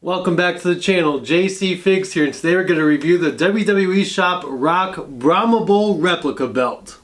Welcome back to the channel. Jcfigz here, and today we're going to review the WWE Shop Rock Brahma Bull replica belt.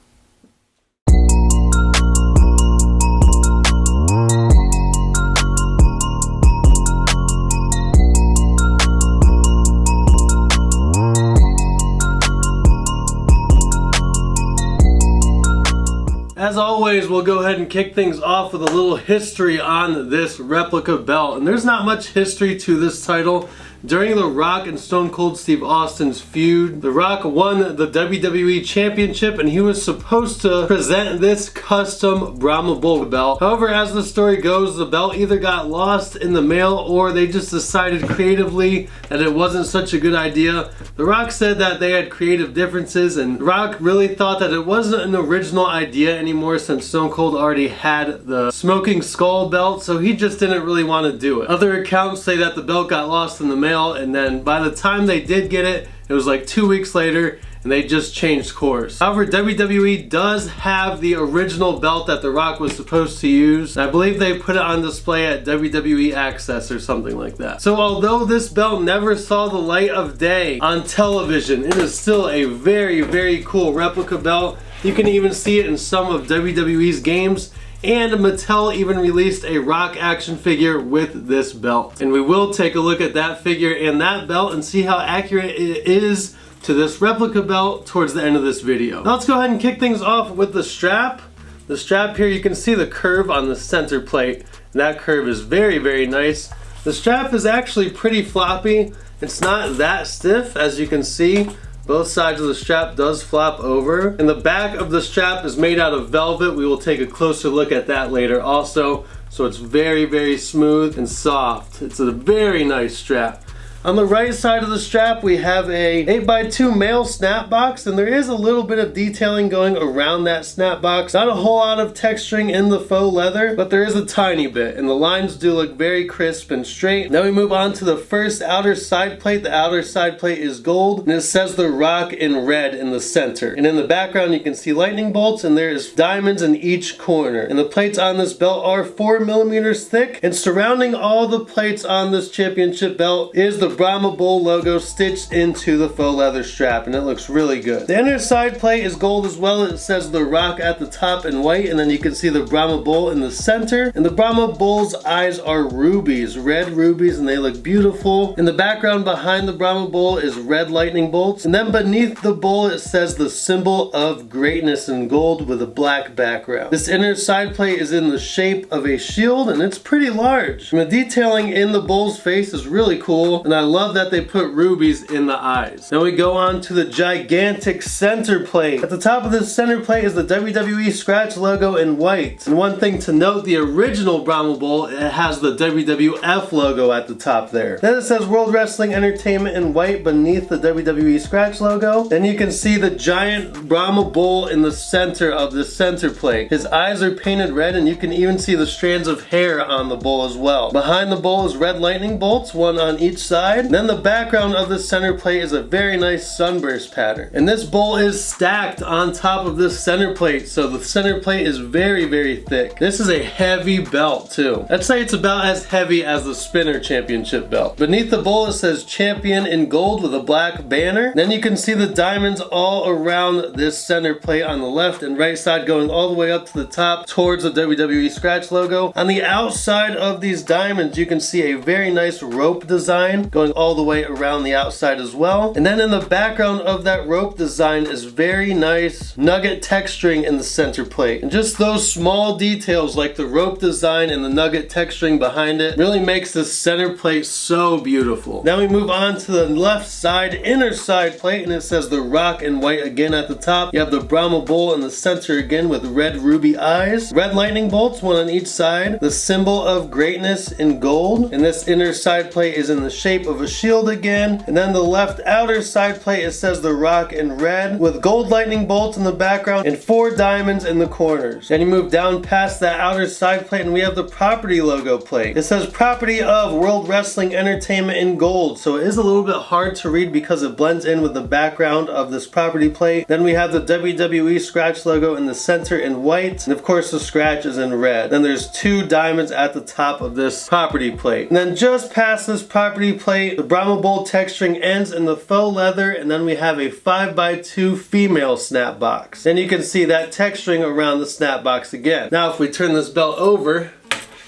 As always, we'll go ahead and kick things off with a little history on this replica belt. And there's not much history to this title. During The Rock and Stone Cold Steve Austin's feud, The Rock won the WWE Championship and he was supposed to present this custom Brahma Bull belt. However, as the story goes, the belt either got lost in the mail or they just decided creatively that it wasn't such a good idea. The Rock said that they had creative differences, and The Rock really thought that it wasn't an original idea anymore since Stone Cold already had the Smoking Skull belt, so he just didn't really want to do it. Other accounts say that the belt got lost in the mail, and then by the time they did get it, it was like 2 weeks later and they just changed course. However, WWE does have the original belt that The Rock was supposed to use. I believe they put it on display at WWE Access or something like that. So although this belt never saw the light of day on television, it is still a very, very cool replica belt. You can even see it in some of WWE's games. And Mattel even released a Rock action figure with this belt. And we will take a look at that figure and that belt and see how accurate it is to this replica belt towards the end of this video. Now let's go ahead and kick things off with the strap. The strap here, you can see the curve on the center plate. That curve is very, very nice. The strap is actually pretty floppy. It's not that stiff, as you can see. Both sides of the strap does flop over. And the back of the strap is made out of velvet. We will take a closer look at that later also. So it's very, very smooth and soft. It's a very nice strap. On the right side of the strap, we have a 8x2 male snap box, and there is a little bit of detailing going around that snap box. Not a whole lot of texturing in the faux leather, but there is a tiny bit, and the lines do look very crisp and straight. Now we move on to the first outer side plate. The outer side plate is gold, and it says The Rock in red in the center. And in the background, you can see lightning bolts, and there's diamonds in each corner. And the plates on this belt are 4mm thick, and surrounding all the plates on this championship belt is the Brahma Bull logo stitched into the faux leather strap, and it looks really good. The inner side plate is gold as well. It says The Rock at the top in white, and then you can see the Brahma Bull in the center. And the Brahma Bull's eyes are rubies, red rubies, and they look beautiful. In the background behind the Brahma Bull is red lightning bolts, and then beneath the bull it says the symbol of greatness in gold with a black background. This inner side plate is in the shape of a shield, and it's pretty large. And the detailing in the bull's face is really cool, and I love that they put rubies in the eyes. Now we go on to the gigantic center plate. At the top of this center plate is the WWE scratch logo in white. And one thing to note, the original Brahma Bull, it has the WWF logo at the top there. Then it says World Wrestling Entertainment in white beneath the WWE scratch logo. Then you can see the giant Brahma Bull in the center of the center plate. His eyes are painted red, and you can even see the strands of hair on the bull as well. Behind the bull is red lightning bolts, one on each side. Then the background of the center plate is a very nice sunburst pattern. And this bull is stacked on top of this center plate, so the center plate is very, very thick. This is a heavy belt too. I'd say it's about as heavy as the Spinner Championship belt. Beneath the bull it says Champion in gold with a black banner. Then you can see the diamonds all around this center plate on the left and right side going all the way up to the top towards the WWE scratch logo. On the outside of these diamonds you can see a very nice rope design going all the way around the outside as well. And then in the background of that rope design is very nice nugget texturing in the center plate. And just those small details like the rope design and the nugget texturing behind it really makes this center plate so beautiful. Now we move on to the left side inner side plate, and it says The Rock in white again at the top. You have the Brahma Bull in the center again with red ruby eyes. Red lightning bolts, one on each side. The symbol of greatness in gold. And this inner side plate is in the shape of a shield again. And then the left outer side plate, it says The Rock in red with gold lightning bolts in the background and 4 diamonds in the corners. Then you move down past that outer side plate and we have the property logo plate. It says property of World Wrestling Entertainment in gold. So it is a little bit hard to read because it blends in with the background of this property plate. Then we have the WWE scratch logo in the center in white. And of course the scratch is in red. Then there's 2 diamonds at the top of this property plate. And then just past this property plate, the Brahma Bowl texturing ends in the faux leather. And then we have a 5x2 female snap box. And you can see that texturing around the snap box again. Now if we turn this belt over,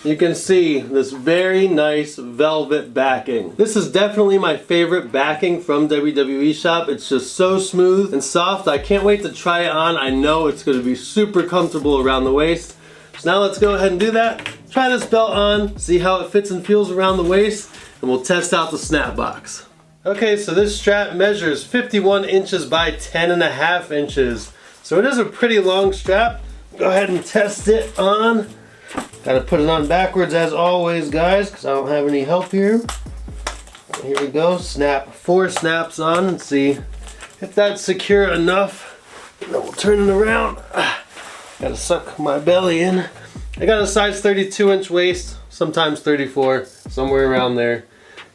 you can see this very nice velvet backing. This is definitely my favorite backing from WWE Shop. It's just so smooth and soft. I can't wait to try it on. I know it's going to be super comfortable around the waist. So now let's go ahead and do that. Try this belt on, see how it fits and feels around the waist, and we'll test out the snap box. Okay, so this strap measures 51 inches by 10.5 inches. So it is a pretty long strap. Go ahead and test it on. Gotta put it on backwards as always, guys, because I don't have any help here. Here we go. Snap 4 snaps on and see if that's secure enough. And then we'll turn it around. Gotta suck my belly in. I got a size 32-inch waist, sometimes 34, somewhere around there.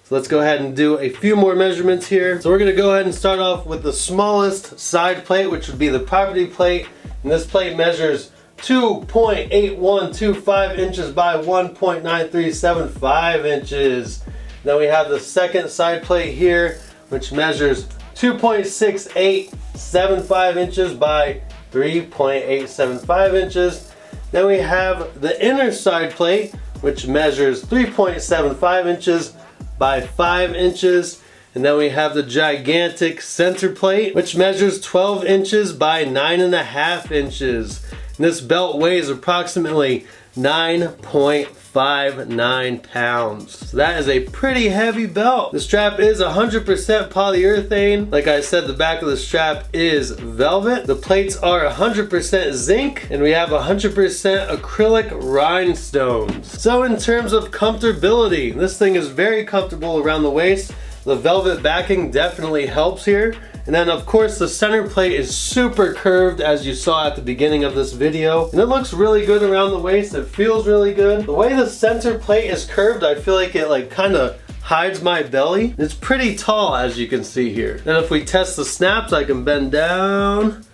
So let's go ahead and do a few more measurements here. So we're gonna go ahead and start off with the smallest side plate, which would be the property plate. And this plate measures 2.8125 inches by 1.9375 inches. Then we have the second side plate here, which measures 2.6875 inches by 3.875 inches. Then we have the inner side plate, which measures 3.75 inches by 5 inches. And then we have the gigantic center plate, which measures 12 inches by 9.5 inches. And this belt weighs approximately 9.59 pounds. So that is a pretty heavy belt. The strap is 100% polyurethane. Like I said, the back of the strap is velvet. The plates are 100% zinc, and we have 100% acrylic rhinestones. So in terms of comfortability, this thing is very comfortable around the waist. The velvet backing definitely helps here. And then of course the center plate is super curved, as you saw at the beginning of this video. And it looks really good around the waist. It feels really good. The way the center plate is curved, I feel like it kind of hides my belly. It's pretty tall, as you can see here. And if we test the snaps, I can bend down,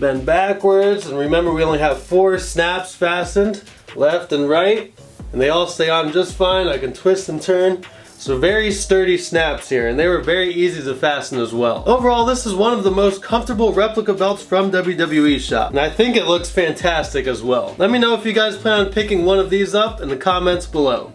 bend backwards. And remember, we only have 4 snaps fastened, left and right. And they all stay on just fine. I can twist and turn. So very sturdy snaps here, and they were very easy to fasten as well. Overall, this is one of the most comfortable replica belts from WWE Shop, and I think it looks fantastic as well. Let me know if you guys plan on picking one of these up in the comments below.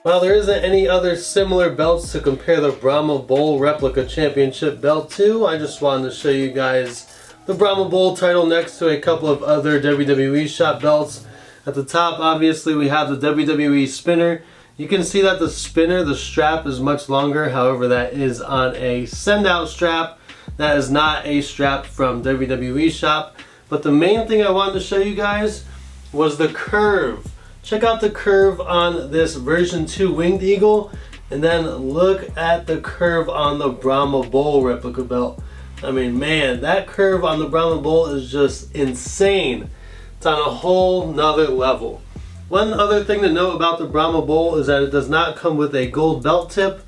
While there isn't any other similar belts to compare the Brahma Bowl Replica Championship belt to, I just wanted to show you guys the Brahma Bowl title next to a couple of other WWE Shop belts. At the top, obviously, we have the WWE spinner. You can see that the spinner, the strap is much longer. However, that is on a send-out strap. That is not a strap from WWE Shop. But the main thing I wanted to show you guys was the curve. Check out the curve on this version 2 Winged Eagle. And then look at the curve on the Brahma Bowl replica belt. I mean, man, that curve on the Brahma Bowl is just insane. It's on a whole nother level. One other thing to note about the Brahma Bowl is that it does not come with a gold belt tip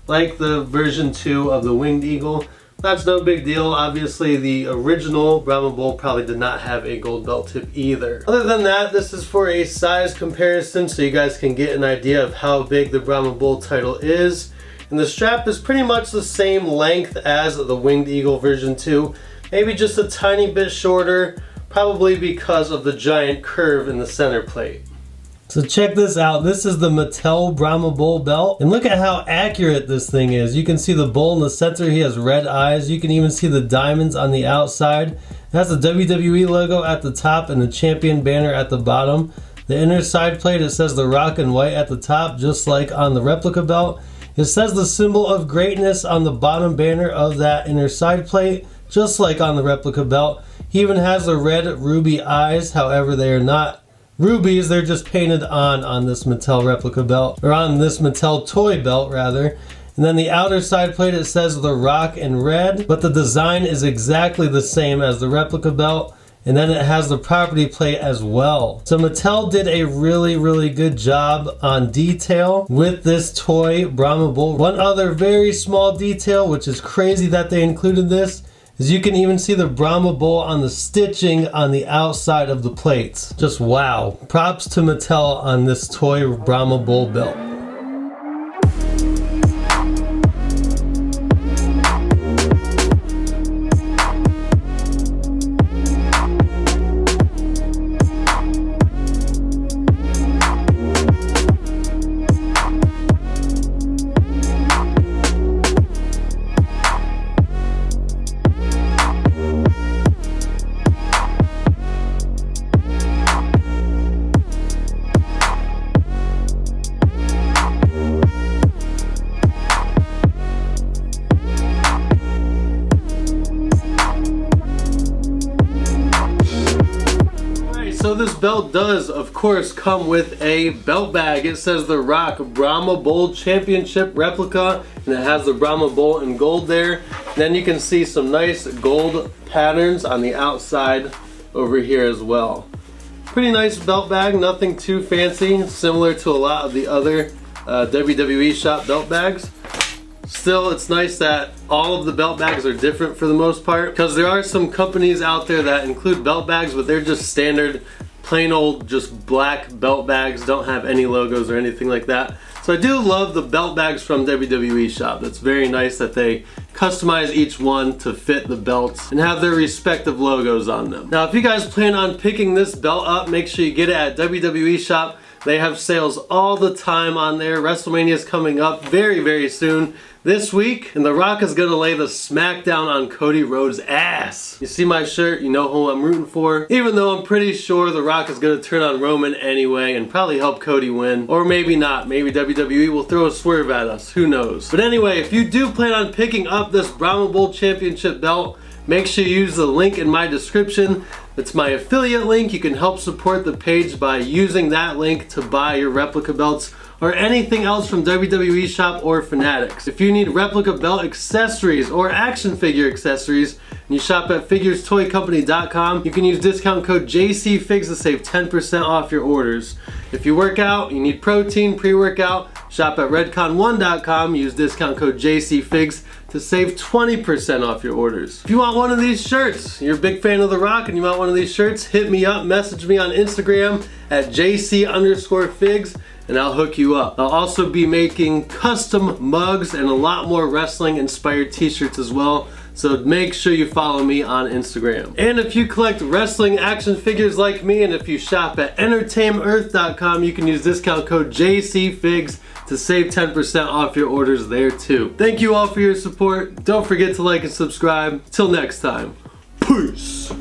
like the version 2 of the Winged Eagle. That's no big deal. Obviously, the original Brahma Bowl probably did not have a gold belt tip either. Other than that, this is for a size comparison so you guys can get an idea of how big the Brahma Bowl title is. And the strap is pretty much the same length as the Winged Eagle version 2, maybe just a tiny bit shorter, probably because of the giant curve in the center plate. So check this out. This is the Mattel Brahma Bowl belt. And look at how accurate this thing is. You can see the bull in the center. He has red eyes. You can even see the diamonds on the outside. It has the WWE logo at the top and the champion banner at the bottom. The inner side plate, it says The Rock in white at the top, just like on the replica belt. It says the symbol of greatness on the bottom banner of that inner side plate, just like on the replica belt. He even has the red ruby eyes. However, they are not rubies, they're just painted on this Mattel replica belt, or on this Mattel toy belt rather. And then the outer side plate, it says The Rock in red, but the design is exactly the same as the replica belt. And then it has the property plate as well. So Mattel did a really good job on detail with this toy Brahma Bull. One other very small detail, which is crazy that they included this, is you can even see the Brahma Bull on the stitching on the outside of the plates. Just wow. Props to Mattel on this toy Brahma Bull belt. So this belt does, of course, come with a belt bag. It says The Rock Brahma Bull Championship Replica, and it has the Brahma Bull in gold there. Then you can see some nice gold patterns on the outside over here as well. Pretty nice belt bag, nothing too fancy, similar to a lot of the other WWE shop belt bags. Still, it's nice that all of the belt bags are different for the most part, because there are some companies out there that include belt bags, but they're just standard, plain old, just black belt bags, don't have any logos or anything like that. So I do love the belt bags from WWE shop. That's very nice that they customize each one to fit the belts and have their respective logos on them. Now, if you guys plan on picking this belt up, make sure you get it at WWE shop. They have sales all the time on there. WrestleMania is coming up very soon this week, and The Rock is gonna lay the smackdown on Cody Rhodes' ass. You see my shirt, you know who I'm rooting for. Even though I'm pretty sure The Rock is gonna turn on Roman anyway and probably help Cody win. Or maybe not, maybe WWE will throw a swerve at us, who knows. But anyway, if you do plan on picking up this Brahma Bull Championship belt, make sure you use the link in my description. It's my affiliate link. You can help support the page by using that link to buy your replica belts or anything else from WWE shop or Fanatics. If you need replica belt accessories or action figure accessories and you shop at figurestoycompany.com, you can use discount code Jcfigz to save 10% off your orders. If you work out, you need protein, pre-workout, shop at redcon1.com, use discount code Jcfigz to save 20% off your orders. If you want one of these shirts, you're a big fan of The Rock and you want one of these shirts, hit me up, message me on Instagram at JC_Figs and I'll hook you up. I'll also be making custom mugs and a lot more wrestling inspired t-shirts as well. So make sure you follow me on Instagram. And if you collect wrestling action figures like me, and if you shop at entertainearth.com, you can use discount code JCFIGS to save 10% off your orders there too. Thank you all for your support. Don't forget to like and subscribe. Till next time, peace.